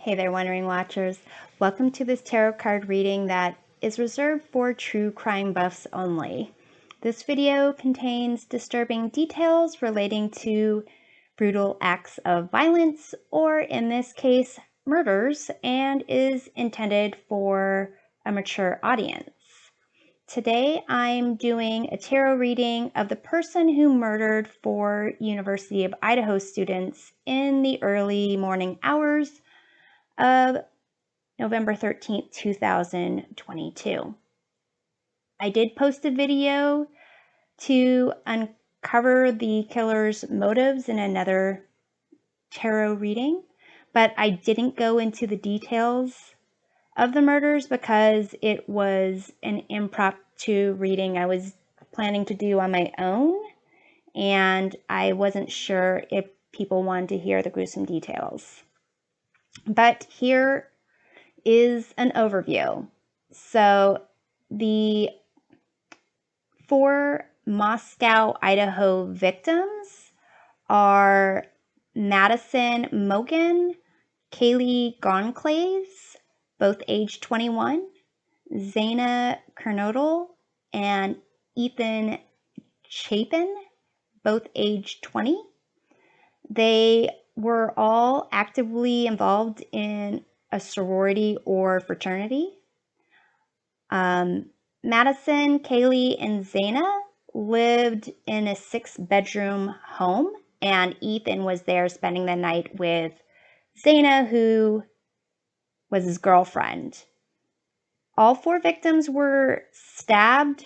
Hey there, Wondering Watchers. Welcome to this tarot card reading that is reserved for true crime buffs only. This video contains disturbing details relating to brutal acts of violence, or in this case, murders, and is intended for a mature audience. Today, I'm doing a tarot reading of the person who murdered 4 University of Idaho students in the early morning hours of November 13th, 2022. I did post a video to uncover the killer's motives in another tarot reading, but I didn't go into the details of the murders because it was an impromptu reading I was planning to do on my own, and I wasn't sure if people wanted to hear the gruesome details. But here is an overview. So the 4 Moscow, Idaho victims are Madison Mogan, Kaylee Gonclaves, both age 21, Zaina Kernodle, and Ethan Chapin, both age 20. They were all actively involved in a sorority or fraternity. Madison, Kaylee, and Zaina lived in a 6-bedroom home, and Ethan was there spending the night with Zaina, who was his girlfriend. All 4 victims were stabbed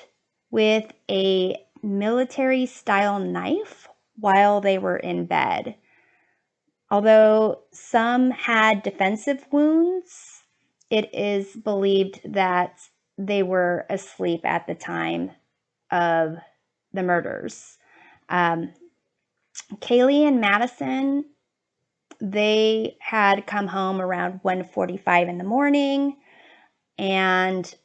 with a military-style knife while they were in bed. Although some had defensive wounds, it is believed that they were asleep at the time of the murders. Kaylee and Madison, they had come home around 1:45 in the morning, and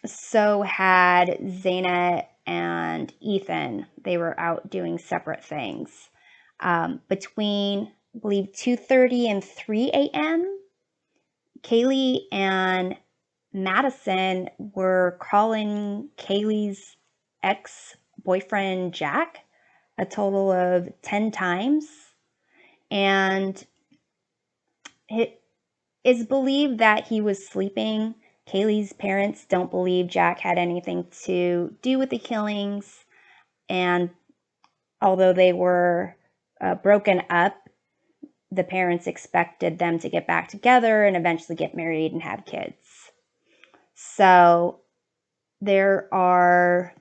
so had Zaina and Ethan. They were out doing separate things. Between, I believe, 2:30 and 3 a.m., Kaylee and Madison were calling Kaylee's ex-boyfriend Jack a total of 10 times, and it is believed that he was sleeping. Kaylee's parents don't believe Jack had anything to do with the killings, and although they were broken up, the parents expected them to get back together and eventually get married and have kids. So there are,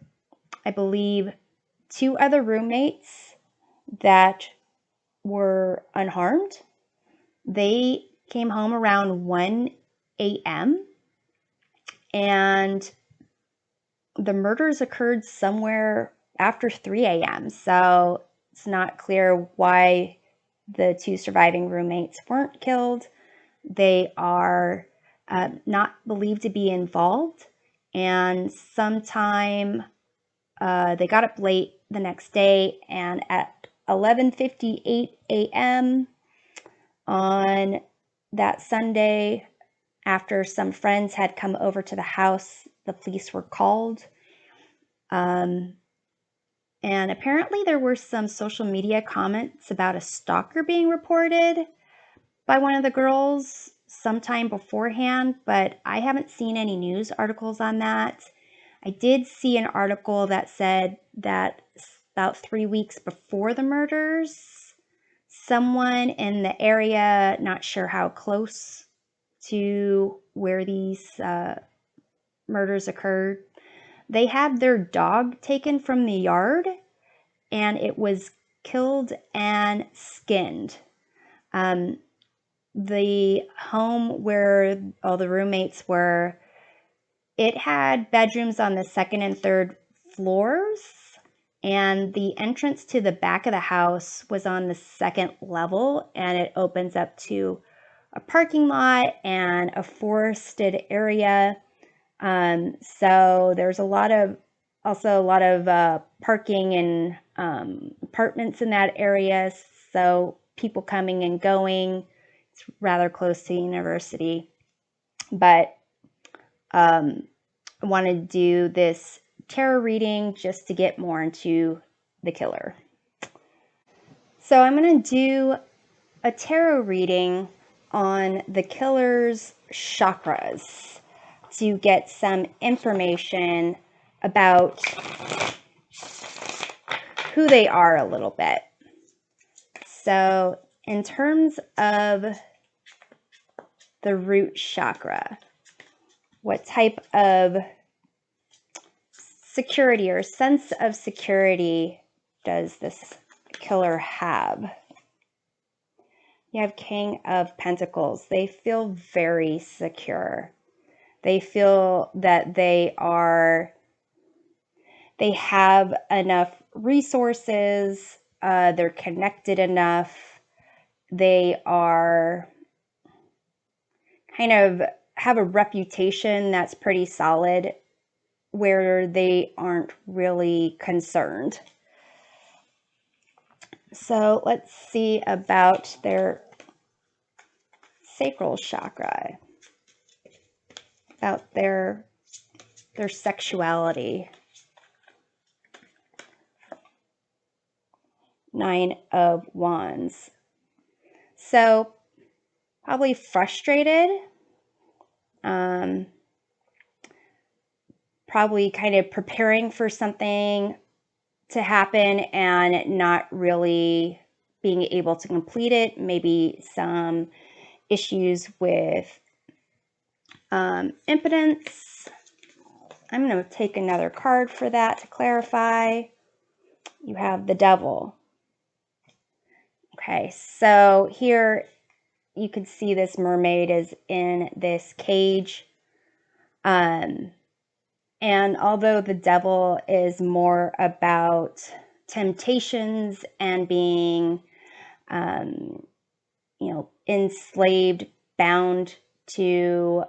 I believe, 2 other roommates that were unharmed. They came home around 1 a.m. and the murders occurred somewhere after 3 a.m. So it's not clear why the 2 surviving roommates weren't killed. They are not believed to be involved, and sometime they got up late the next day, and at 11:58 a.m. on that Sunday, after some friends had come over to the house, the police were called. And apparently there were some social media comments about a stalker being reported by one of the girls sometime beforehand, but I haven't seen any news articles on that. I did see an article that said that about 3 weeks before the murders, someone in the area, not sure how close to where these murders occurred, they had their dog taken from the yard, and it was killed and skinned. The home where all the roommates were, it had bedrooms on the 2nd and 3rd floors, and the entrance to the back of the house was on the 2nd level, and it opens up to a parking lot and a forested area. So there's also a lot of parking and apartments in that area. So people coming and going It's rather close to the university, but I want to do this tarot reading just to get more into the killer. So I'm going to do a tarot reading on the killer's chakras to get some information about who they are a little bit. So in terms of the root chakra, what type of security or sense of security does this killer have? You have King of Pentacles. They feel very secure. They feel that they have enough resources. They're connected enough. They are kind of have a reputation that's pretty solid, where they aren't really concerned. So let's see about their sacral chakra, about their sexuality. 9 of Wands. So probably frustrated, probably kind of preparing for something to happen and not really being able to complete it. Maybe some issues with impotence. I'm going to take another card for that to clarify. You have the Devil. Okay, so here you can see this mermaid is in this cage. And although the Devil is more about temptations and being, enslaved, bound to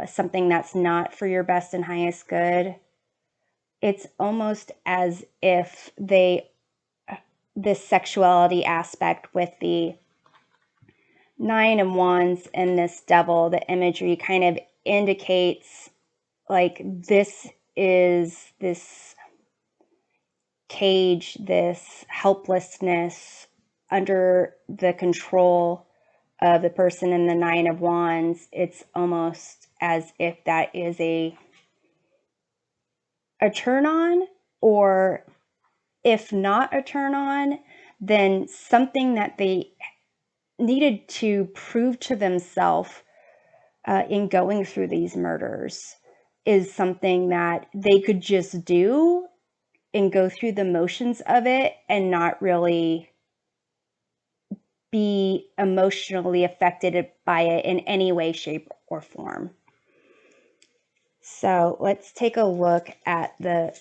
something that's not for your best and highest good, it's almost as if this sexuality aspect with the 9 of Wands and this Devil, the imagery kind of indicates like this is this cage, this helplessness under the control of the person in the 9 of Wands. It's almost as if that is a turn on, or if not a turn on, then something that they needed to prove to themselves in going through these murders is something that they could just do and go through the motions of it and not really be emotionally affected by it in any way, shape, or form. So let's take a look at the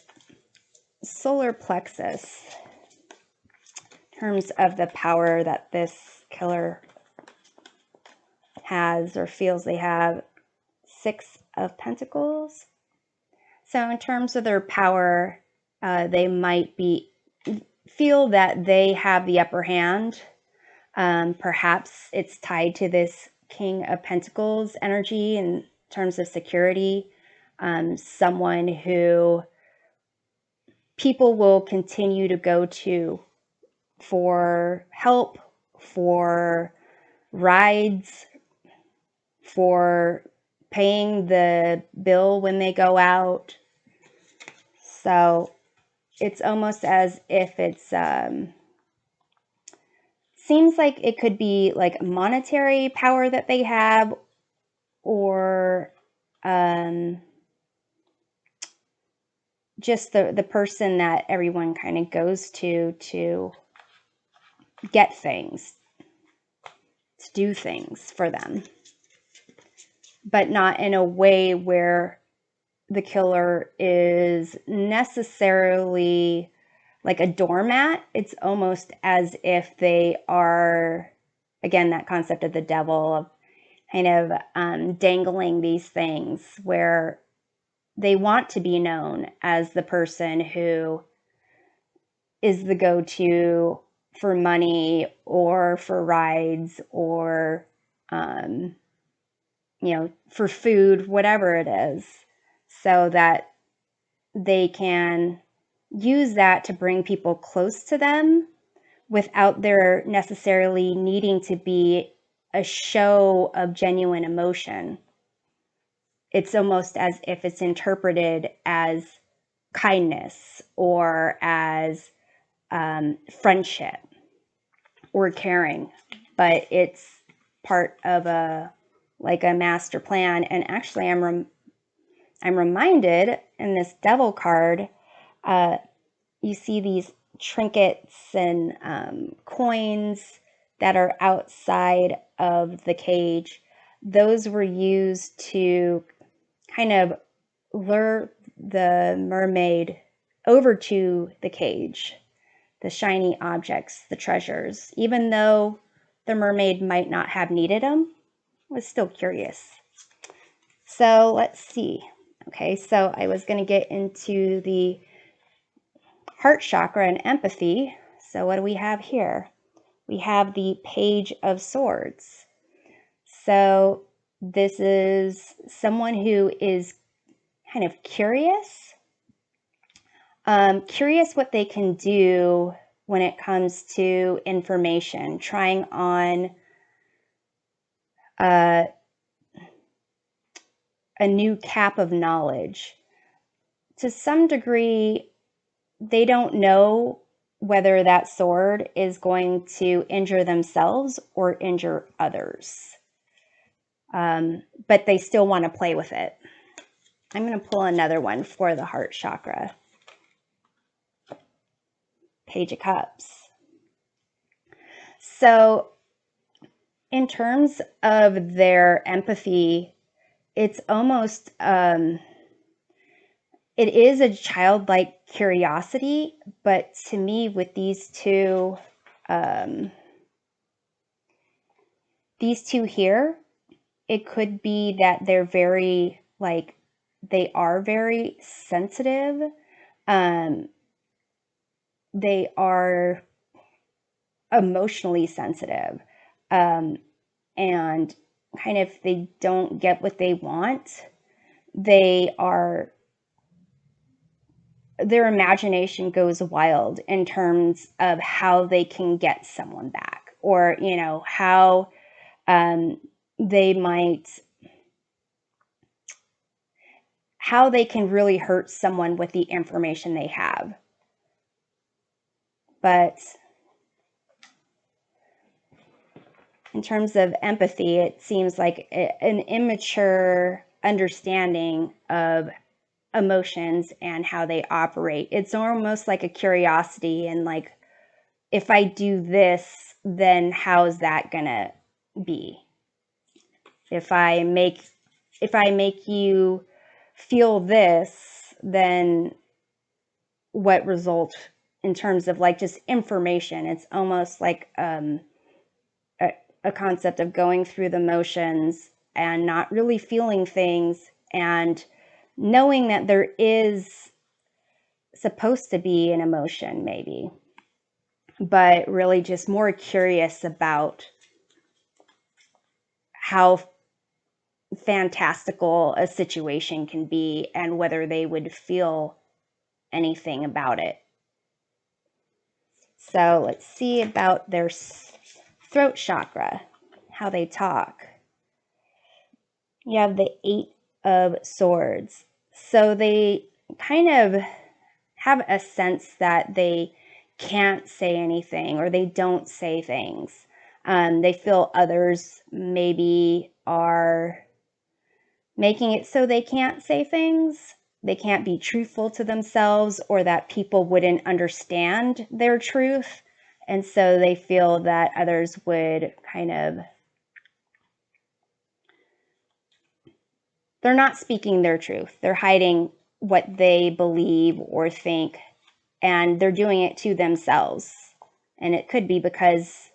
solar plexus in terms of the power that this killer has or feels they have. 6 of Pentacles. So in terms of their power, they might feel that they have the upper hand. Perhaps it's tied to this King of Pentacles energy in terms of security. Someone who people will continue to go to for help, for rides, for paying the bill when they go out. So it's almost as if it's seems like it could be like monetary power that they have, or just the person that everyone kind of goes to get things, to do things for them, but not in a way where the killer is necessarily like a doormat. It's almost as if they are, again, that concept of the Devil, of kind of dangling these things where they want to be known as the person who is the go-to for money or for rides or for food, whatever it is, so that they can use that to bring people close to them without there necessarily needing to be a show of genuine emotion. It's almost as if it's interpreted as kindness or as friendship or caring, but it's part of a master plan. And actually, I'm reminded in this devil card, you see these trinkets and coins that are outside of the cage. Those were used to kind of lure the mermaid over to the cage, the shiny objects, the treasures, even though the mermaid might not have needed them. I was still curious. So let's see. Okay, so I was going to get into the heart chakra and empathy. So what do we have here? We have the Page of Swords. So this is someone who is kind of curious. Curious what they can do when it comes to information, trying on a new cap of knowledge. To some degree, they don't know whether that sword is going to injure themselves or injure others. But they still want to play with it. I'm going to pull another one for the heart chakra. Page of Cups. So in terms of their empathy, it's almost, it is a childlike curiosity, but to me with these two here, it could be that they're very, they are very sensitive. They are emotionally sensitive. And kind of, they don't get what they want. Their imagination goes wild in terms of how they can get someone back, or, how how they can really hurt someone with the information they have. But in terms of empathy, it seems like an immature understanding of emotions and how they operate. It's almost like a curiosity, and like, if I do this, then how's that gonna be? If I make you feel this, then what result in terms of just information? It's almost like a concept of going through the motions and not really feeling things, and knowing that there is supposed to be an emotion maybe, but really just more curious about how fantastical a situation can be and whether they would feel anything about it. So let's see about their throat chakra, how they talk. You have the 8 of Swords. So they kind of have a sense that they can't say anything, or they don't say things. They feel others maybe are making it so they can't say things. They can't be truthful to themselves, or that people wouldn't understand their truth. And so they feel that others would kind of, they're not speaking their truth. They're hiding what they believe or think, and they're doing it to themselves. And it could be because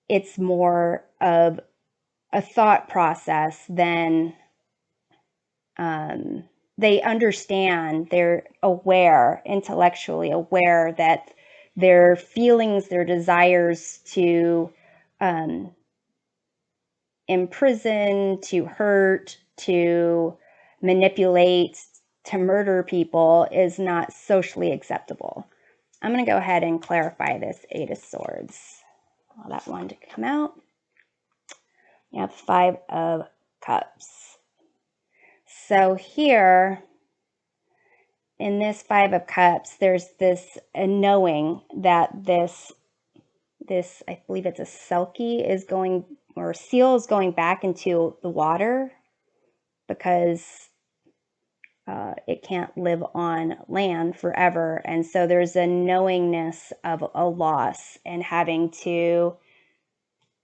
it's more of a thought process than they understand. They're aware, intellectually aware, that their feelings, their desires to imprison, to hurt, to manipulate, to murder people is not socially acceptable. I'm going to go ahead and clarify this Eight of Swords. Allow that one to come out. You have Five of Cups. So here, in this Five of Cups, there's this knowing that this, I believe it's a selkie, is going, or seal is going back into the water because it can't live on land forever. And so there's a knowingness of a loss and having to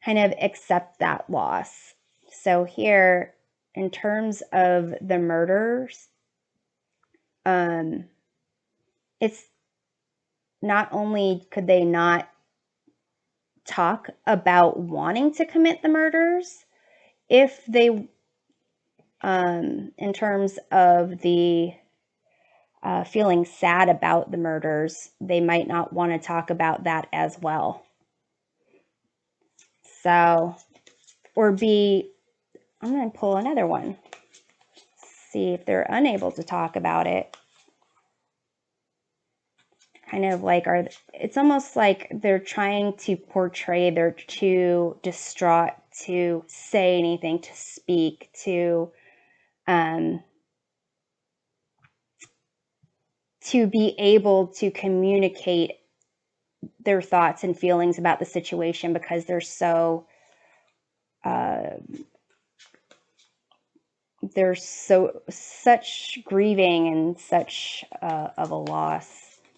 kind of accept that loss. So here, in terms of the murders, it's not only could they not talk about wanting to commit the murders, if they, in terms of the feeling sad about the murders, they might not want to talk about that as well. So, or be, I'm going to pull another one, see if they're unable to talk about it. Kind of like, it's almost like they're trying to portray they're too distraught to say anything, to speak, to be able to communicate their thoughts and feelings about the situation because they're so such grieving and such of a loss.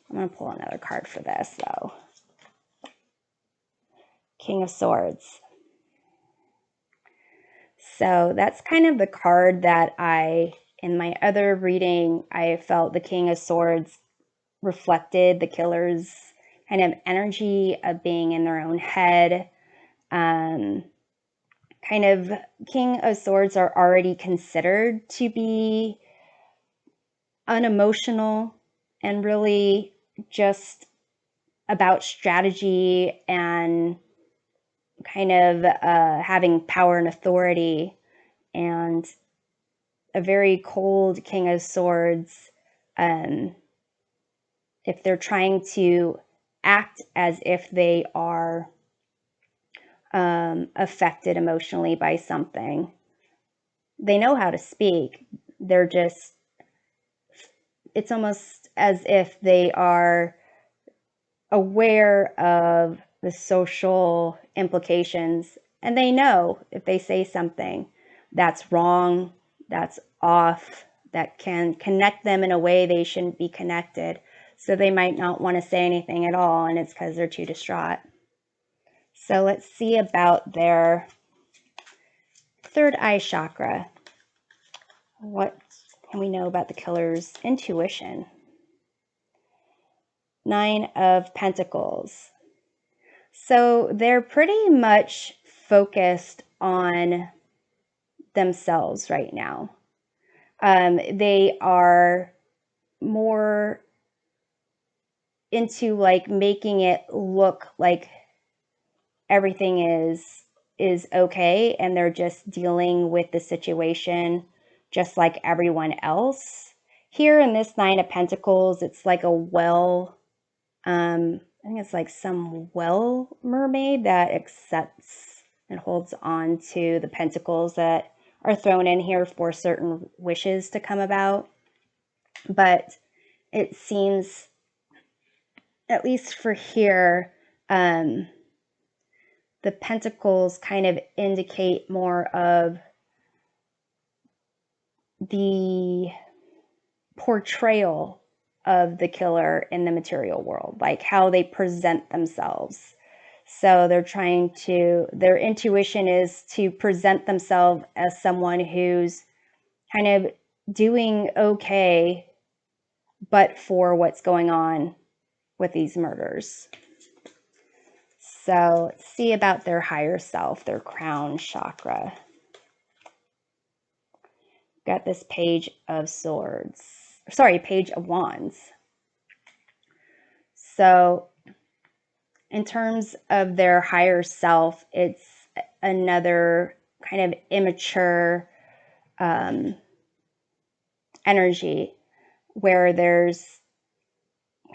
I'm going to pull another card for this though. King of Swords. So that's kind of the card that in my other reading, I felt the King of Swords reflected the killer's kind of energy of being in their own head. Kind of King of Swords are already considered to be unemotional and really just about strategy and kind of having power and authority, and a very cold King of Swords, if they're trying to act as if they are affected emotionally by something, they know how to speak. They're just, it's almost as if they are aware of the social implications, and they know if they say something that's wrong, that's off, that can connect them in a way they shouldn't be connected. So they might not want to say anything at all, and it's because they're too distraught. So let's see about their third eye chakra. What can we know about the killer's intuition? Nine of Pentacles. So they're pretty much focused on themselves right now. They are more into like making it look like everything is okay, and they're just dealing with the situation just like everyone else. Here in this Nine of Pentacles, it's like a well, I think it's like some well mermaid that accepts and holds on to the pentacles that are thrown in here for certain wishes to come about. But it seems, at least for here, the pentacles kind of indicate more of the portrayal of the killer in the material world, like how they present themselves. So they're trying to, their intuition is to present themselves as someone who's kind of doing okay, but for what's going on with these murders. So let's see about their higher self, their crown chakra. Got this Page of Swords, sorry, Page of Wands. So in terms of their higher self, it's another kind of immature energy, where there's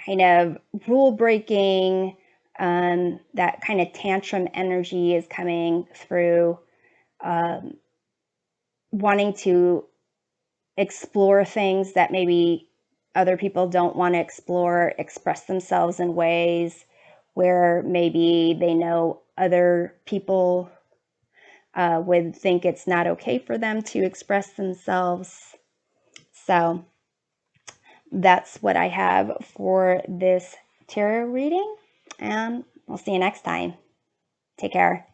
kind of rule breaking, that kind of tantrum energy is coming through, wanting to explore things that maybe other people don't want to explore, express themselves in ways where maybe they know other people would think it's not okay for them to express themselves. So that's what I have for this tarot reading, and I'll see you next time. Take care.